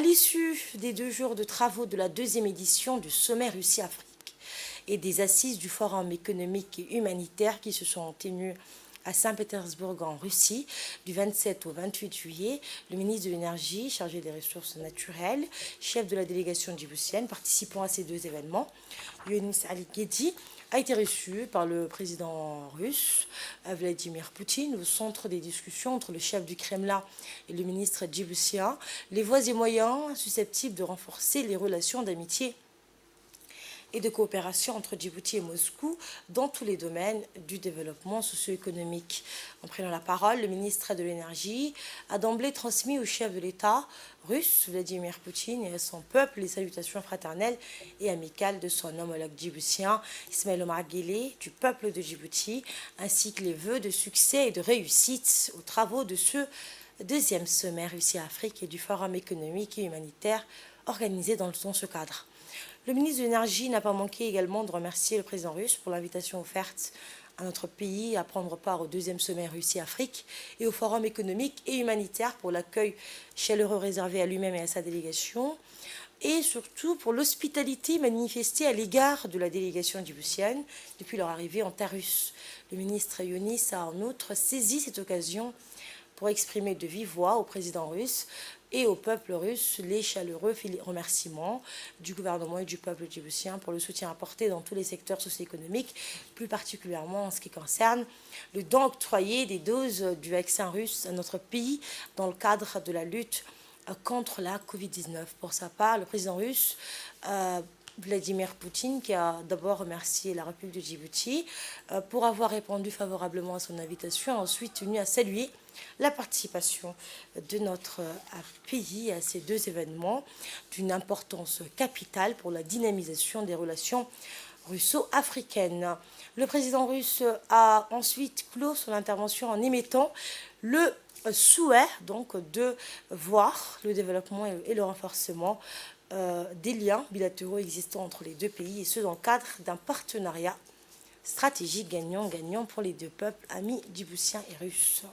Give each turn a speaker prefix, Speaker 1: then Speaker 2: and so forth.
Speaker 1: l'issue des 2 jours de travaux de la 2e édition du sommet Russie-Afrique et des assises du Forum économique et humanitaire qui se sont tenues à Saint-Pétersbourg en Russie du 27 au 28 juillet, le ministre de l'Énergie, chargé des ressources naturelles, chef de la délégation djiboutienne participant à ces 2 événements, Younis Ali Ghedi, a été reçu par le président russe Vladimir Poutine au centre des discussions entre le chef du Kremlin et le ministre djiboutien, les voies et moyens susceptibles de renforcer les relations d'amitié et de coopération entre Djibouti et Moscou dans tous les domaines du développement socio-économique. En prenant la parole, le ministre de l'Énergie a d'emblée transmis au chef de l'État russe, Vladimir Poutine, et à son peuple les salutations fraternelles et amicales de son homologue djiboutien, Ismaël Omar Guelleh, du peuple de Djibouti, ainsi que les vœux de succès et de réussite aux travaux de ce 2e sommet Russie-Afrique et du Forum économique et humanitaire organisé dans ce cadre. Le ministre de l'Énergie n'a pas manqué également de remercier le président russe pour l'invitation offerte à notre pays à prendre part au 2e sommet Russie-Afrique et au Forum économique et humanitaire pour l'accueil chaleureux réservé à lui-même et à sa délégation, et surtout pour l'hospitalité manifestée à l'égard de la délégation djiboutienne depuis leur arrivée en terre russe. Le ministre Younis a en outre saisi cette occasion pour exprimer de vive voix au président russe et au peuple russe les chaleureux remerciements du gouvernement et du peuple djiboutien pour le soutien apporté dans tous les secteurs socio-économiques, plus particulièrement en ce qui concerne le don octroyé des doses du vaccin russe à notre pays dans le cadre de la lutte contre la Covid-19. Pour sa part, le président russe Vladimir Poutine, qui a d'abord remercié la République de Djibouti pour avoir répondu favorablement à son invitation, a ensuite tenu à saluer la participation de notre pays à ces 2 événements d'une importance capitale pour la dynamisation des relations russo-africaines. Le président russe a ensuite clos son intervention en émettant le souhait donc de voir le développement et le renforcement des liens bilatéraux existants entre les 2 pays, et ce dans le cadre d'un partenariat stratégique gagnant-gagnant pour les 2 peuples amis djiboutiens et russes.